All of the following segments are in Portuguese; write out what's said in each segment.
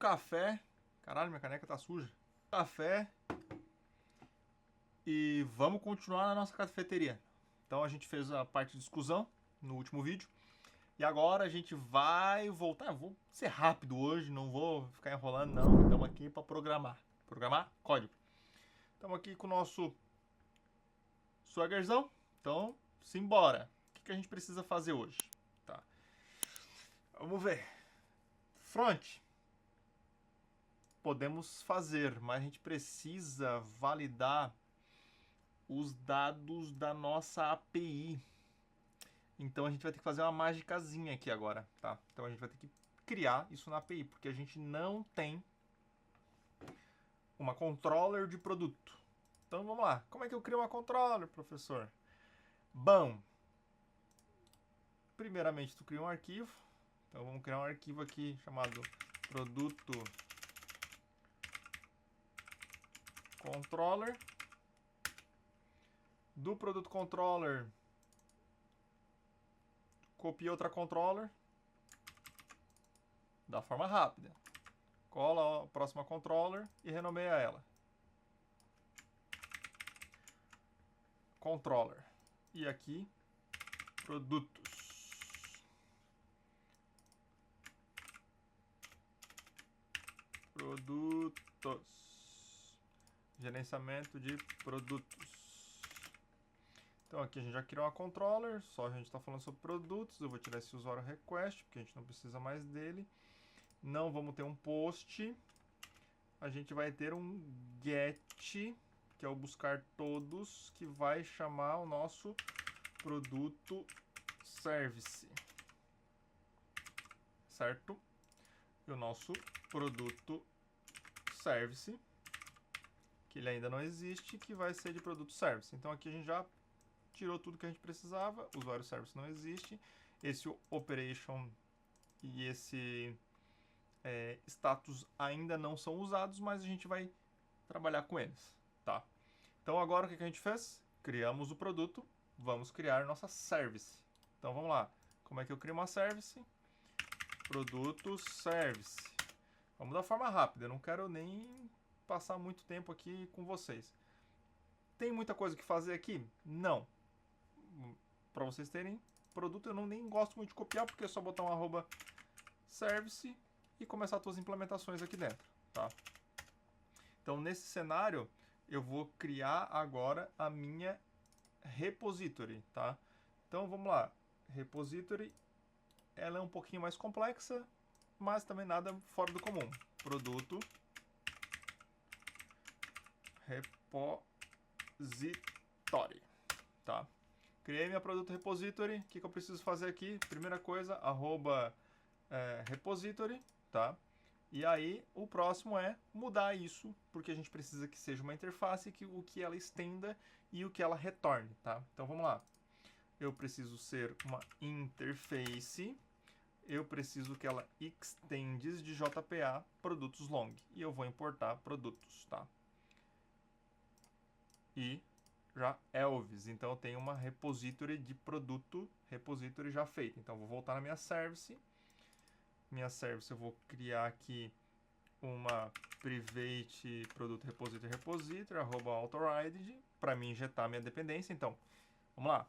café. Caralho, minha caneca tá suja. Café. E vamos continuar na nossa cafeteria. Então a gente fez a parte de exclusão no último vídeo. E agora a gente vai voltar. Vou ser rápido hoje, não vou ficar enrolando, não. Estamos aqui para programar. Programar código. Estamos aqui com o nosso Swaggerzão. Então, simbora. O que a gente precisa fazer hoje? Tá. Vamos ver. Front. Podemos fazer, mas a gente precisa validar os dados da nossa API. Então a gente vai ter que fazer uma magicazinha aqui agora, tá? Então a gente vai ter que criar isso na API, porque a gente não tem uma controller de produto. Então vamos lá. Como é que eu crio uma controller, professor? Bom, primeiramente tu cria um arquivo. Então vamos criar um arquivo aqui chamado produto controller. Do produto controller, copia outra controller da forma rápida. Cola a próxima controller e renomeia ela. Controller. E aqui, produtos. Produtos. Gerenciamento de produtos. Então aqui a gente já criou uma controller, só a gente está falando sobre produtos. Eu vou tirar esse usuário request, porque a gente não precisa mais dele. Não vamos ter um post. A gente vai ter um get, que é o buscar todos, que vai chamar o nosso produto service. Certo? E o nosso produto service, que ele ainda não existe, que vai ser de produto service. Então aqui a gente já tirou tudo que a gente precisava. O usuário service não existe. Esse operation e esse status ainda não são usados, mas a gente vai trabalhar com eles, tá? Então agora o que a gente fez? Criamos o produto, vamos criar nossa service. Então vamos lá. Como é que eu crio uma service? Produto service. Vamos da forma rápida, eu não quero nem passar muito tempo aqui com vocês. Tem muita coisa que fazer aqui? Não. Para vocês terem produto, eu nem gosto muito de copiar, porque é só botar um @service e começar as suas implementações aqui dentro, tá? Então, nesse cenário, eu vou criar agora a minha repository, tá? Então, vamos lá. Repository, ela é um pouquinho mais complexa, mas também nada fora do comum. Produto repository, tá? Criei minha produto repository. O que eu preciso fazer aqui? Primeira coisa, repository, tá? E aí, o próximo é mudar isso, porque a gente precisa que seja uma interface, o que ela estenda e o que ela retorne, tá? Então, vamos lá. Eu preciso ser uma interface. Eu preciso que ela extends de JPA produtos long. E eu vou importar produtos, tá? E já Elvis. Então, eu tenho uma repository de produto, repository já feita. Então, eu vou voltar na minha service. Minha service, eu vou criar aqui uma private produto repository, @authorized, para mim injetar minha dependência. Então, vamos lá.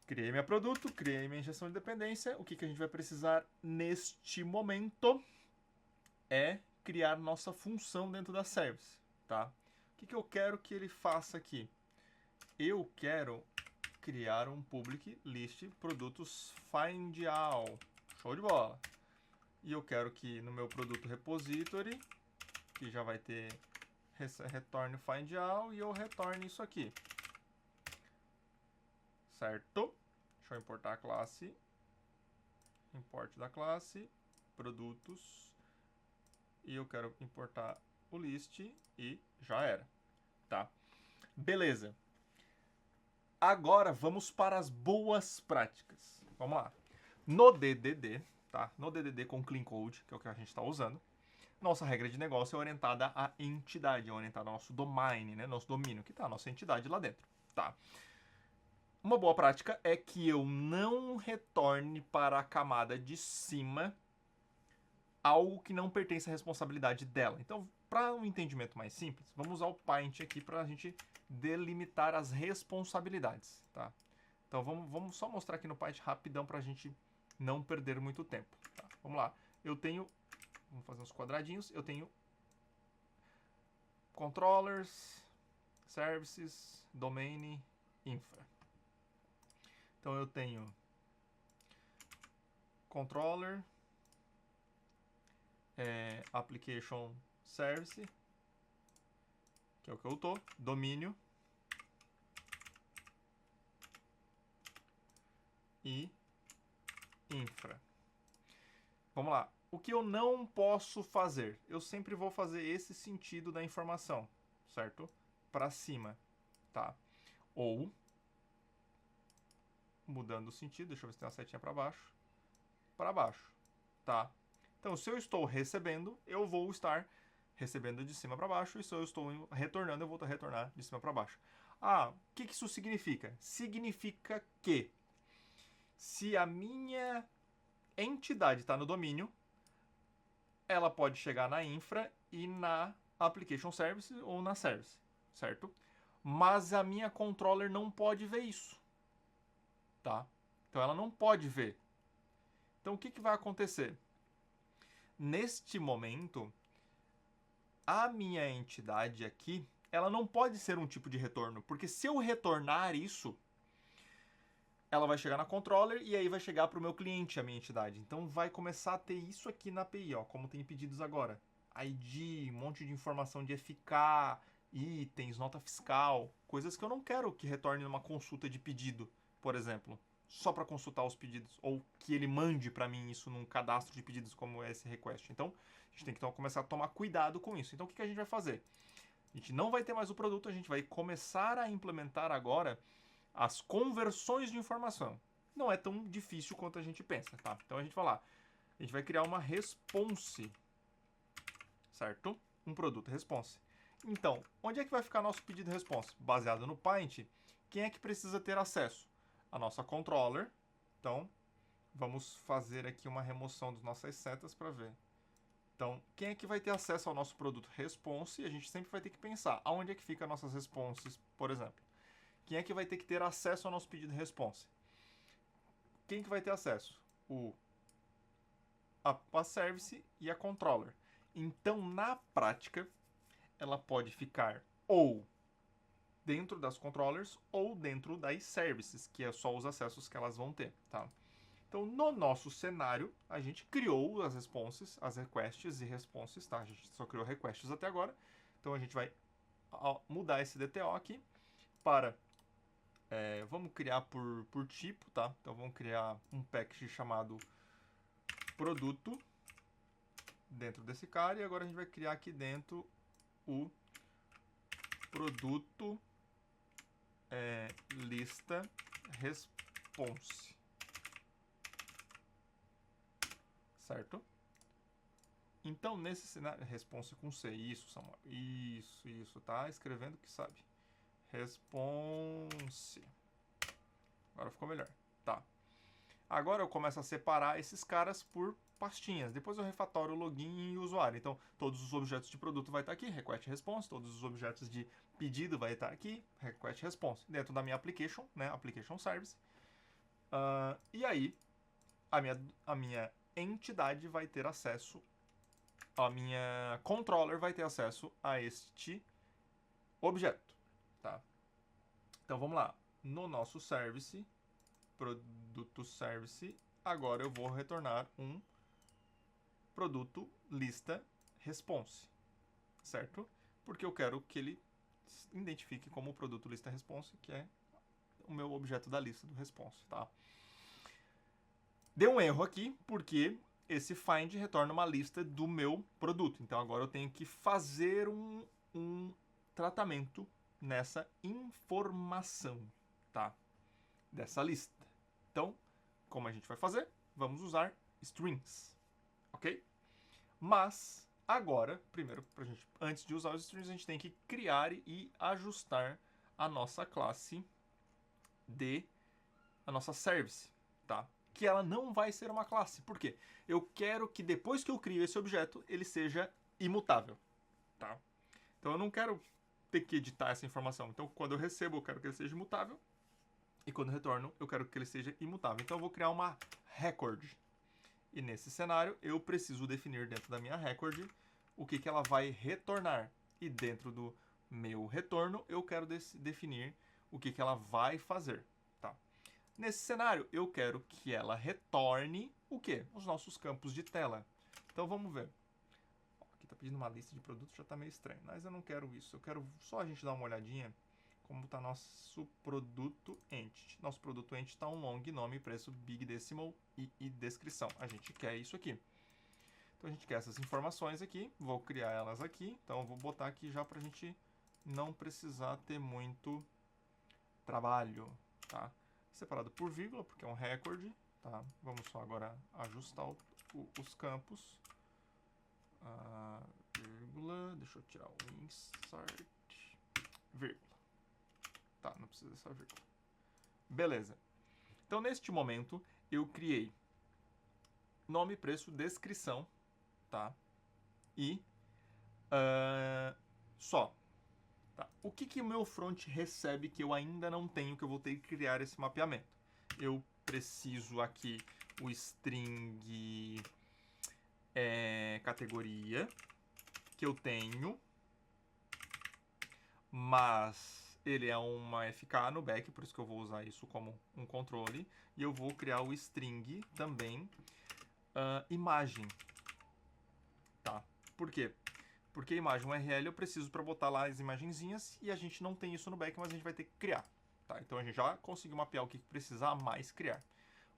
Criei meu produto, criei minha injeção de dependência. O que a gente vai precisar neste momento é criar nossa função dentro da service, tá? O que eu quero que ele faça aqui? Eu quero criar um public list produtos find all. Show de bola! E eu quero que no meu produto repository, que já vai ter retorne find all, e eu retorne isso aqui. Certo? Deixa eu importar a classe. Import da classe, produtos. E eu quero importar o list e já era. Tá? Beleza. Agora vamos para as boas práticas. Vamos lá. No DDD, tá? No DDD com Clean Code, que é o que a gente está usando, nossa regra de negócio é orientada à entidade, é orientada ao nosso domain, né? Nosso domínio, que está a nossa entidade lá dentro, tá? Uma boa prática é que eu não retorne para a camada de cima algo que não pertence à responsabilidade dela. Então, para um entendimento mais simples, vamos usar o paint aqui para a gente delimitar as responsabilidades, tá? Então, vamos só mostrar aqui no paint rapidão para a gente não perder muito tempo. Tá? Vamos lá. Eu tenho, vamos fazer uns quadradinhos, eu tenho controllers, services, domain, infra. Então, eu tenho controller, application service, que é o que eu tô, domínio e infra. Vamos lá. O que eu não posso fazer? Eu sempre vou fazer esse sentido da informação, certo? Para cima, tá? Ou, mudando o sentido, deixa eu ver se tem uma setinha para baixo, tá? Então, se eu estou recebendo, eu vou estar recebendo de cima para baixo, e se eu estou retornando, eu vou retornar de cima para baixo. Ah, o que isso significa? Significa que se a minha entidade está no domínio, ela pode chegar na infra e na application service ou na service, certo? Mas a minha controller não pode ver isso, tá? Então ela não pode ver. Então o que vai acontecer? Neste momento, a minha entidade aqui, ela não pode ser um tipo de retorno, porque se eu retornar isso, ela vai chegar na controller e aí vai chegar para o meu cliente, a minha entidade. Então vai começar a ter isso aqui na API, ó, como tem pedidos agora. ID, um monte de informação de FK, itens, nota fiscal, coisas que eu não quero que retorne numa consulta de pedido, por exemplo, só para consultar os pedidos, ou que ele mande para mim isso num cadastro de pedidos como esse request. Então, a gente tem que então começar a tomar cuidado com isso. Então, o que a gente vai fazer? A gente não vai ter mais o produto, a gente vai começar a implementar agora as conversões de informação. Não é tão difícil quanto a gente pensa, tá? Então a gente vai lá, a gente vai criar uma response, certo? Um produto response. Então, onde é que vai ficar nosso pedido response? Baseado no paint, quem é que precisa ter acesso? A nossa controller. Então, vamos fazer aqui uma remoção das nossas setas para ver. Então, quem é que vai ter acesso ao nosso produto response? A gente sempre vai ter que pensar aonde é que fica nossas responses, por exemplo. Quem é que vai ter que ter acesso ao nosso pedido response? Quem que vai ter acesso? A service e a controller. Então, na prática, ela pode ficar ou dentro das controllers ou dentro das services, que é só os acessos que elas vão ter, tá? Então, no nosso cenário, a gente criou as responses, as requests e responses, tá? A gente só criou requests até agora. Então, a gente vai mudar esse DTO aqui para... vamos criar por tipo, tá? Então, vamos criar um package chamado produto dentro desse cara. E agora a gente vai criar aqui dentro o produto lista response. Certo? Então, nesse cenário... Response com C. Isso, Samuel. Isso. Tá escrevendo que sabe. Response. Agora ficou melhor. Tá. Agora eu começo a separar esses caras por pastinhas. Depois eu refatório o login e o usuário. Então, todos os objetos de produto vai estar aqui, request response. Todos os objetos de pedido vai estar aqui, request response. Dentro da minha application, né, application service. E aí, a minha entidade vai ter acesso, a minha controller vai ter acesso a este objeto, tá? Então, vamos lá. No nosso service, produto service, agora eu vou retornar um produto lista response, certo? Porque eu quero que ele identifique como produto lista response, que é o meu objeto da lista do response, tá? Deu um erro aqui, porque esse find retorna uma lista do meu produto. Então agora eu tenho que fazer um tratamento nessa informação, tá? Dessa lista. Então, como a gente vai fazer? Vamos usar strings, ok? Mas agora, primeiro, antes de usar os strings, a gente tem que criar e ajustar a nossa classe a nossa service, tá? que ela não vai ser uma classe. Por quê? Eu quero que depois que eu crio esse objeto, ele seja imutável, tá? Então eu não quero ter que editar essa informação. Então quando eu recebo, eu quero que ele seja imutável. E quando eu retorno, eu quero que ele seja imutável. Então eu vou criar uma record. E nesse cenário, eu preciso definir dentro da minha record o que ela vai retornar. E dentro do meu retorno, eu quero definir o que ela vai fazer. Tá? Nesse cenário, eu quero que ela retorne o quê? Os nossos campos de tela. Então vamos ver. Aqui está pedindo uma lista de produtos, já está meio estranho. Mas eu não quero isso. Eu quero só a gente dar uma olhadinha como está nosso produto entity. Nosso produto entity está um long, nome, preço, big decimal e descrição. A gente quer isso aqui. Então a gente quer essas informações aqui. Vou criar elas aqui. Então eu vou botar aqui já para a gente não precisar ter muito trabalho, tá? Separado por vírgula, porque é um record, tá? Vamos só agora ajustar os campos. Vírgula, deixa eu tirar o insert, vírgula. Tá, não precisa dessa vírgula. Beleza. Então, neste momento, eu criei nome, preço, descrição, tá? E só. Tá? O que o meu front recebe que eu ainda não tenho, que eu vou ter que criar esse mapeamento? Eu preciso aqui o string categoria, que eu tenho, mas ele é uma FK no back, por isso que eu vou usar isso como um controle. E eu vou criar o string também imagem. Tá? Por quê? Porque a imagem URL eu preciso para botar lá as imagenzinhas e a gente não tem isso no back, mas a gente vai ter que criar. Tá? Então a gente já conseguiu mapear o que precisar mais criar.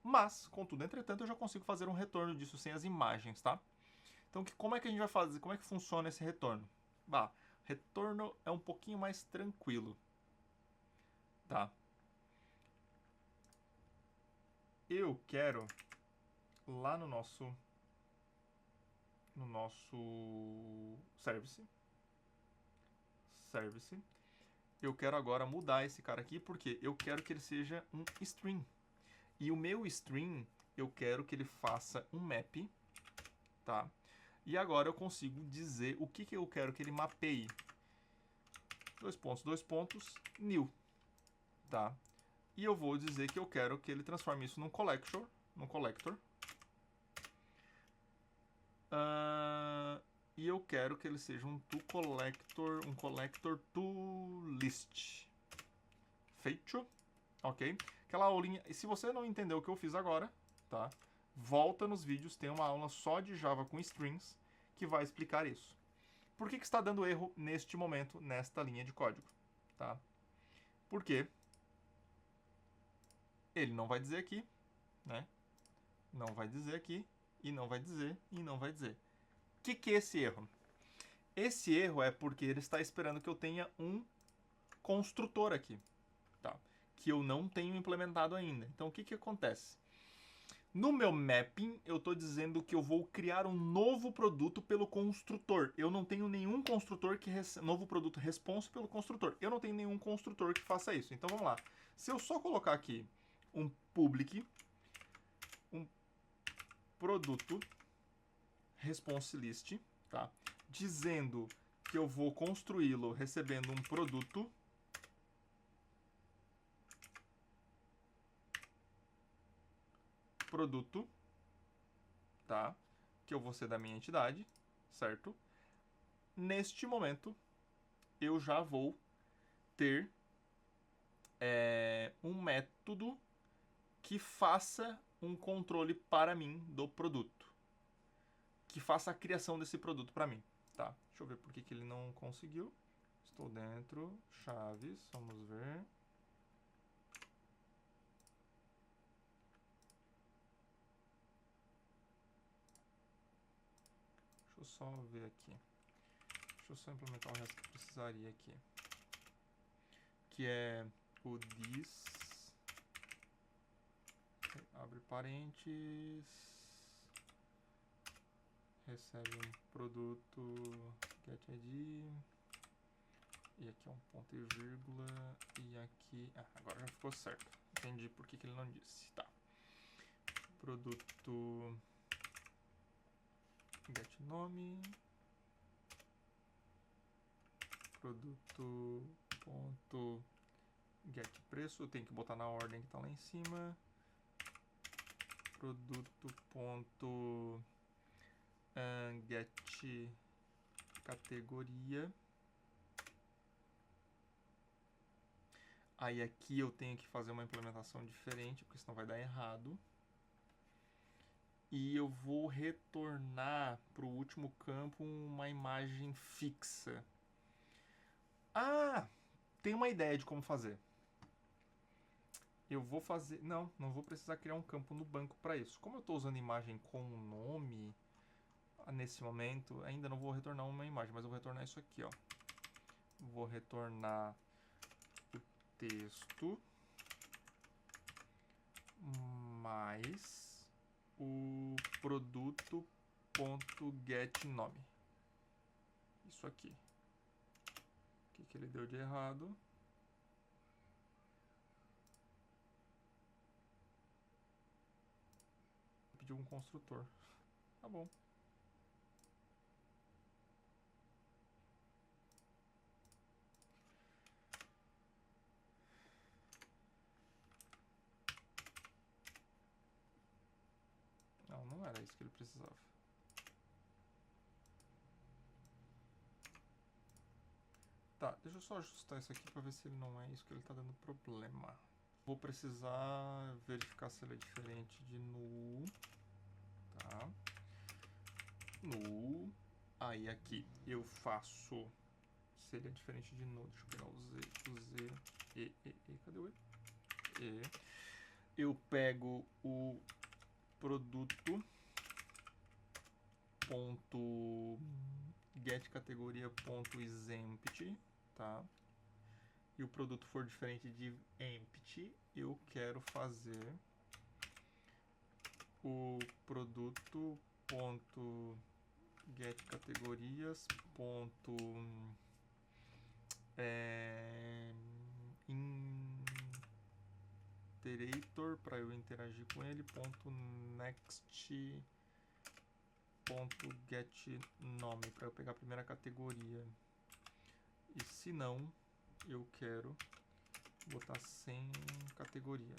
Mas, contudo, entretanto, eu já consigo fazer um retorno disso sem as imagens, tá? Então, como é que a gente vai fazer? Como é que funciona esse retorno? Bah, retorno é um pouquinho mais tranquilo, tá? Eu quero lá no nosso service, eu quero agora mudar esse cara aqui porque eu quero que ele seja um string. E o meu string, eu quero que ele faça um map, tá? E agora eu consigo dizer o que eu quero que ele mapeie. 2 pontos, new, tá? E eu vou dizer que eu quero que ele transforme isso num collector. E eu quero que ele seja um collector to list. Feito, ok? Aquela aulinha. E se você não entendeu o que eu fiz agora, tá? Volta nos vídeos, tem uma aula só de Java com strings que vai explicar isso. Por que está dando erro neste momento, nesta linha de código? Tá? Porque ele não vai dizer aqui, né? Não vai dizer aqui, e não vai dizer, e não vai dizer. O que é esse erro? Esse erro é porque ele está esperando que eu tenha um construtor aqui, tá? Que eu não tenho implementado ainda. Então, o que acontece? No meu mapping, eu estou dizendo que eu vou criar um novo produto pelo construtor. Eu não tenho nenhum construtor que... Novo produto response pelo construtor. Eu não tenho nenhum construtor que faça isso. Então, vamos lá. Se eu só colocar aqui um public, um produto response list, tá? Dizendo que eu vou construí-lo recebendo um produto... tá? Que eu vou ser da minha entidade, certo? Neste momento, eu já vou ter um método que faça um controle para mim do produto. Que faça a criação desse produto para mim, tá? Deixa eu ver por que ele não conseguiu. Estou dentro, chaves, vamos ver... Deixa eu só ver aqui. Deixa eu só implementar o resto que precisaria aqui. Que é o this, abre parênteses, recebe um produto getID, e aqui é um ponto e vírgula, e aqui... agora já ficou certo. Entendi por que ele não disse. Tá. produto get nome, produto ponto get preço, tem que botar na ordem que tá lá em cima, produto ponto get categoria. Aí aqui eu tenho que fazer uma implementação diferente, porque senão vai dar errado. E eu vou retornar para o último campo uma imagem fixa. Ah, tem uma ideia de como fazer. Eu vou fazer... Não vou precisar criar um campo no banco para isso. Como eu estou usando imagem com nome, nesse momento, ainda não vou retornar uma imagem, mas eu vou retornar isso aqui, ó. Vou retornar o texto mais o produto.getNome. Isso aqui. O que ele deu de errado? Pediu um construtor. Tá bom. Não era isso que ele precisava. Tá, deixa eu só ajustar isso aqui pra ver se ele não é isso que ele tá dando problema. Vou precisar verificar se ele é diferente de null. Tá. Null. Aí aqui eu faço... Se ele é diferente de null, deixa eu pegar o Z, cadê o E? Eu pego o produto ponto get categoria ponto isEmpty, tá? E o produto for diferente de empty, eu quero fazer o produto ponto get categorias ponto iterator para eu interagir com ele, ponto next ponto get nome para eu pegar a primeira categoria. E se não, eu quero botar sem categoria,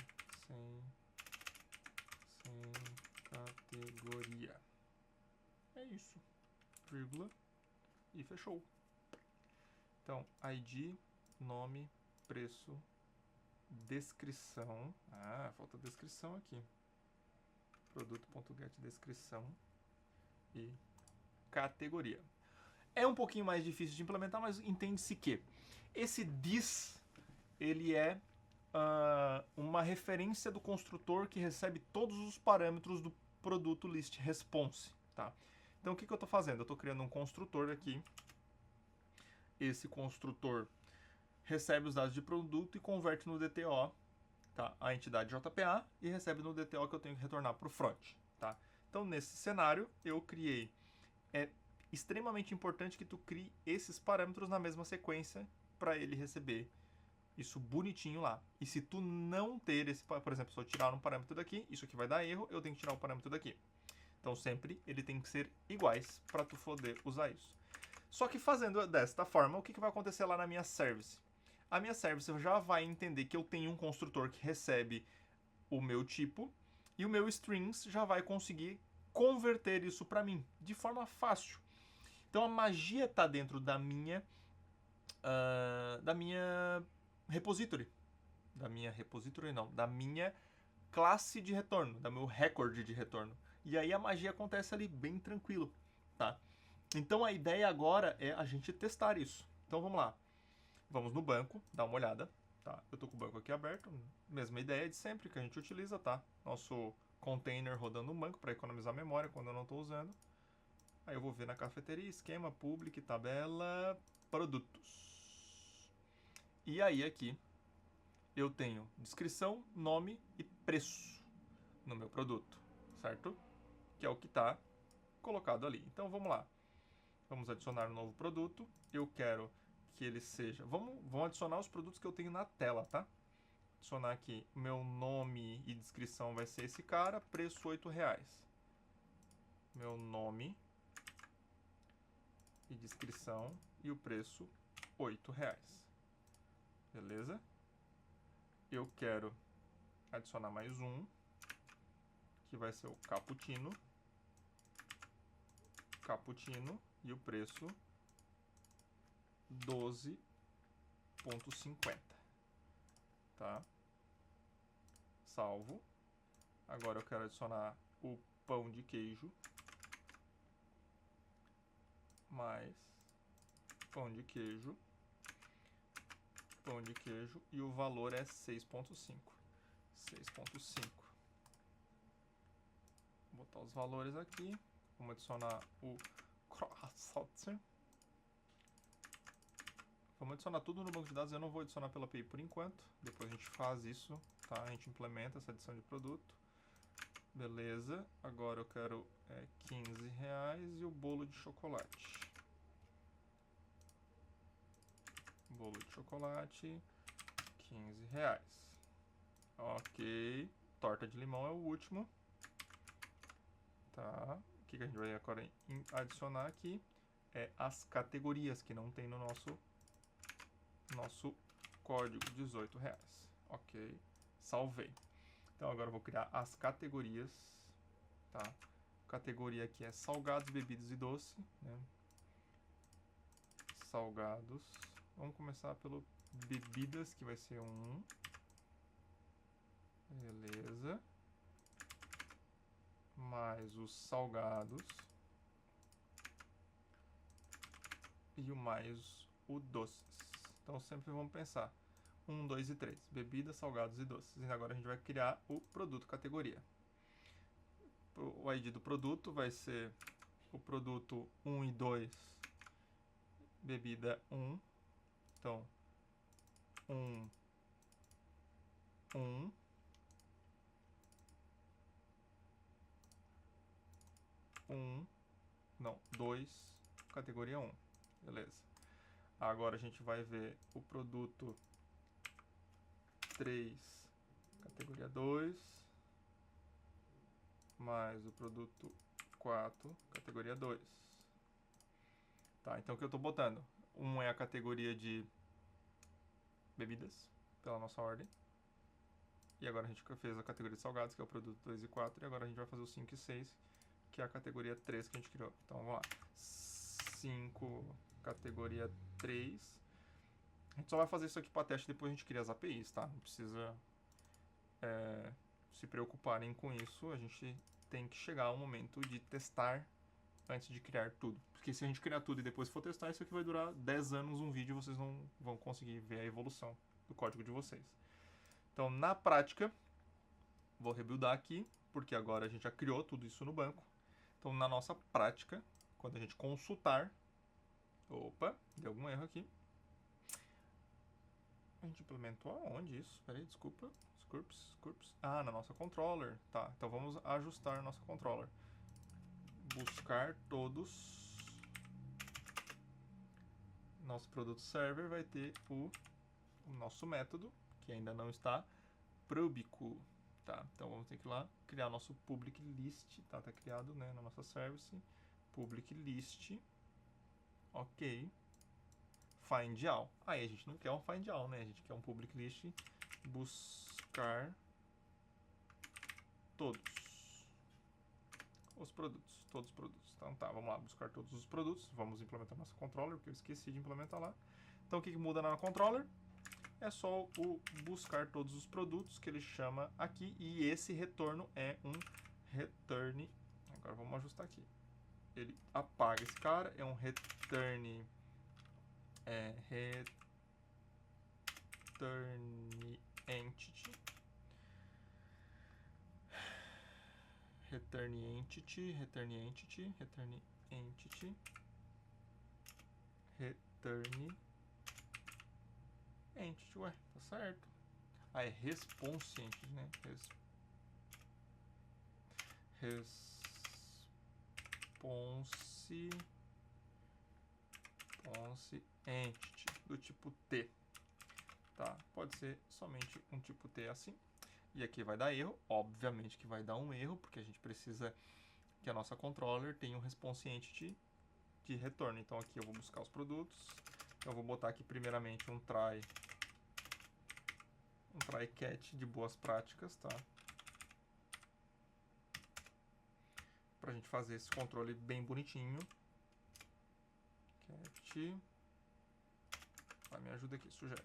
sem categoria. É isso, vírgula e fechou. Então, ID, nome, preço, descrição. Ah, falta descrição aqui. Produto.get descrição e categoria. É um pouquinho mais difícil de implementar, mas entende-se que esse this, ele é uma referência do construtor que recebe todos os parâmetros do produto list response, tá? Então, o que eu estou fazendo? Eu estou criando um construtor aqui. Esse construtor recebe os dados de produto e converte no DTO, tá? A entidade JPA, e recebe no DTO que eu tenho que retornar para o front, tá? Então, nesse cenário, eu criei... É extremamente importante que tu crie esses parâmetros na mesma sequência para ele receber isso bonitinho lá. E se tu não ter esse... Por exemplo, se eu tirar um parâmetro daqui, isso aqui vai dar erro, eu tenho que tirar o parâmetro daqui. Então, sempre ele tem que ser iguais para tu poder usar isso. Só que fazendo desta forma, o que vai acontecer lá na minha service? A minha service já vai entender que eu tenho um construtor que recebe o meu tipo e o meu strings já vai conseguir converter isso para mim de forma fácil. Então a magia está dentro da minha repository. Da minha classe de retorno, da meu record de retorno. E aí a magia acontece ali bem tranquilo, tá? Então a ideia agora é a gente testar isso. Então vamos lá. Vamos no banco, dar uma olhada, tá? Eu tô com o banco aqui aberto, mesma ideia de sempre que a gente utiliza, tá? Nosso container rodando no banco para economizar memória quando eu não estou usando. Aí eu vou ver na cafeteria, esquema, public, tabela, produtos. E aí aqui eu tenho descrição, nome e preço no meu produto, certo? Que é o que está colocado ali. Então vamos lá. Vamos adicionar um novo produto. Eu quero que ele seja... Vamos adicionar os produtos que eu tenho na tela, tá? adicionar aqui, meu nome e descrição vai ser esse cara, preço R$8. Meu nome e descrição e o preço R$8. Beleza? Eu quero adicionar mais um, que vai ser o cappuccino. Cappuccino e o preço 12,50. Tá? Salvo. Agora eu quero adicionar o pão de queijo. Mais pão de queijo. Pão de queijo. E o valor é 6,5. 6,5. Vou botar os valores aqui. Vamos adicionar o croissant. Vamos adicionar tudo no banco de dados. Eu não vou adicionar pela API por enquanto. Depois a gente faz isso, tá? A gente implementa essa adição de produto. Beleza. Agora eu quero R$15 e o bolo de chocolate. Bolo de chocolate, R$15. Ok. Torta de limão é o último. Tá. O que a gente vai agora adicionar aqui é as categorias que não tem no nosso código, R$18. Ok. Salvei. Então agora eu vou criar as categorias. Tá. Categoria aqui é salgados, bebidas e doce, né? Salgados. Vamos começar pelo bebidas, que vai ser 1. Beleza. Mais os salgados. E o mais o doces. Então sempre vamos pensar 1, 2 e 3. Bebidas, salgados e doces. E agora a gente vai criar o produto categoria. O ID do produto vai ser o produto 1 e 2, bebida 1. Então, 1, 1. Não, 2, categoria 1. Beleza. Agora a gente vai ver o produto 3, categoria 2, mais o produto 4, categoria 2. Tá, então o que eu estou botando? 1 é a categoria de bebidas, pela nossa ordem. E agora a gente fez a categoria de salgados, que é o produto 2 e 4. E agora a gente vai fazer o 5 e 6, que é a categoria 3 que a gente criou. Então vamos lá. 5, categoria 3. A gente só vai fazer isso aqui para teste, depois a gente cria as APIs, tá? Não precisa se preocuparem com isso. A gente tem que chegar ao momento de testar antes de criar tudo. Porque se a gente criar tudo e depois for testar, isso aqui vai durar 10 anos um vídeo e vocês não vão conseguir ver a evolução do código de vocês. Então, na prática, vou rebuildar aqui, porque agora a gente já criou tudo isso no banco. Então, na nossa prática, quando a gente consultar... Opa, deu algum erro aqui. A gente implementou aonde isso? Peraí, desculpa. Scurps. Ah, na nossa controller. Tá, então vamos ajustar a nossa controller. Buscar todos. Nosso produto server vai ter o nosso método, que ainda não está público. Tá, então vamos ter que ir lá criar nosso public list. Tá criado, né, na nossa service. Public list. Ok. Find all. Aí a gente não quer um find all, né? A gente quer um public list. Buscar todos os produtos. Todos os produtos. Então tá, vamos lá, buscar todos os produtos. Vamos implementar nossa controller, porque eu esqueci de implementar lá. Então o que muda na controller? É só o buscar todos os produtos que ele chama aqui. E esse retorno é um return. Agora vamos ajustar aqui. Ele apaga esse cara, é um return. Return entity. Return entity. Return entity. Return entity. Return entity. Ué, tá certo. Ah, é response entity, né? Response entity do tipo T. tá? Pode ser somente um tipo T assim. E aqui vai dar erro, obviamente que vai dar um erro, porque a gente precisa que a nossa controller tenha um response entity de retorno. Então aqui eu vou buscar os produtos, eu vou botar aqui primeiramente um try catch de boas práticas, tá? Pra gente fazer esse controle bem bonitinho. Catch. Me ajuda aqui, sugere.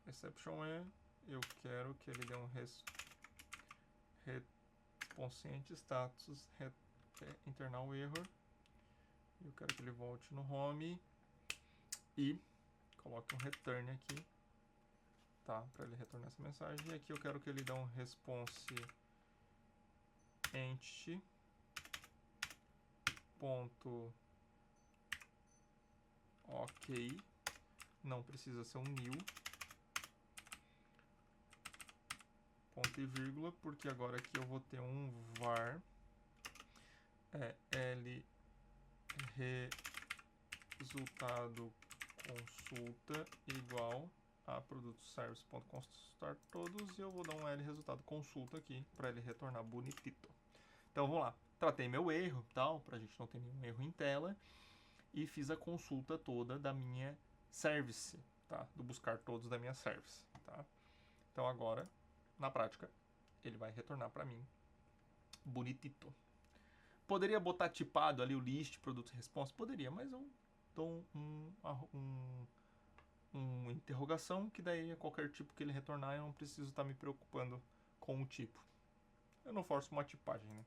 Exception é, eu quero que ele dê um response status internal error. Eu quero que ele volte no home e coloque um return aqui, tá? Para ele retornar essa mensagem. E aqui eu quero que ele dê um response entity ponto ok, não precisa ser um new, ponto e vírgula, porque agora aqui eu vou ter um var L resultado consulta igual a produto service.consultar todos, e eu vou dar um L resultado consulta aqui para ele retornar bonitito. Então vamos lá, tratei meu erro, tal, para a gente não ter nenhum erro em tela, e fiz a consulta toda da minha service, tá? Do buscar todos da minha service, tá? Então agora, na prática, ele vai retornar para mim bonitito. Poderia botar tipado ali o list, produto response? Poderia, mas eu dou uma interrogação, que daí é qualquer tipo que ele retornar, eu não preciso estar me preocupando com o tipo. Eu não forço uma tipagem, né?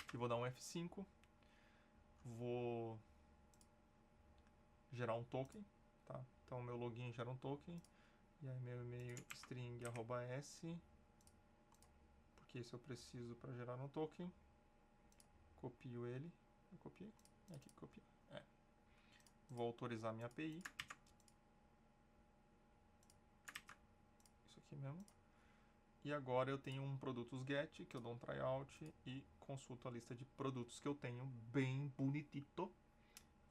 Aqui vou dar um F5, vou gerar um token, tá? Então meu login gera um token, e aí meu e-mail string @s, porque isso eu preciso para gerar um token. Copio ele, eu copiei, aqui copio, vou autorizar minha API, isso aqui mesmo. E agora eu tenho um produtos get, que eu dou um tryout e consulto a lista de produtos que eu tenho bem bonitito,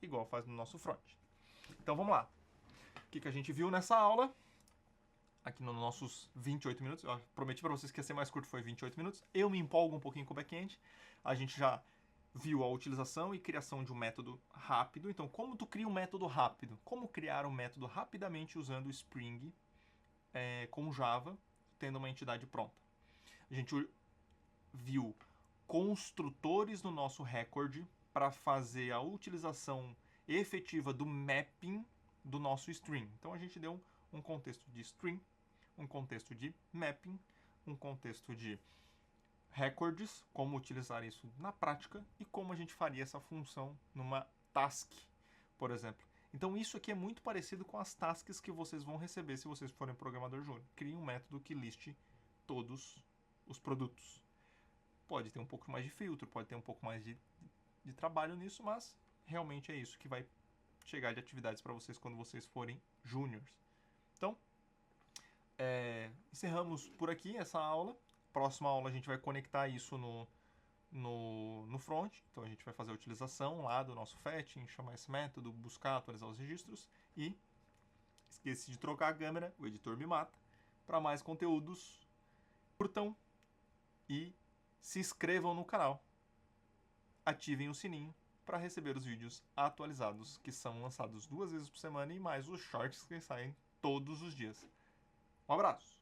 igual faz no nosso front. Então vamos lá. O que a gente viu nessa aula? Aqui nos nossos 28 minutos. Eu prometi para vocês que ia ser mais curto, foi 28 minutos. Eu me empolgo um pouquinho com o back-end. A gente já viu a utilização e criação de um método rápido. Então, como tu cria um método rápido? Como criar um método rapidamente usando o Spring com Java, tendo uma entidade pronta? A gente viu construtores no nosso record para fazer a utilização efetiva do mapping do nosso string. Então a gente deu um contexto de string, um contexto de mapping, um contexto de records, como utilizar isso na prática e como a gente faria essa função numa task, por exemplo. Então isso aqui é muito parecido com as tasks que vocês vão receber se vocês forem programador júnior. Crie um método que liste todos os produtos. Pode ter um pouco mais de filtro, pode ter um pouco mais de trabalho nisso, mas realmente é isso que vai chegar de atividades para vocês quando vocês forem júniors. Então, encerramos por aqui essa aula. Próxima aula a gente vai conectar isso no front. Então a gente vai fazer a utilização lá do nosso fetching, chamar esse método, buscar, atualizar os registros. E esqueci de trocar a câmera, o editor me mata. Para mais conteúdos, curtam e se inscrevam no canal. Ativem o sininho para receber os vídeos atualizados, que são lançados 2 vezes por semana, e mais os shorts que saem todos os dias. Um abraço!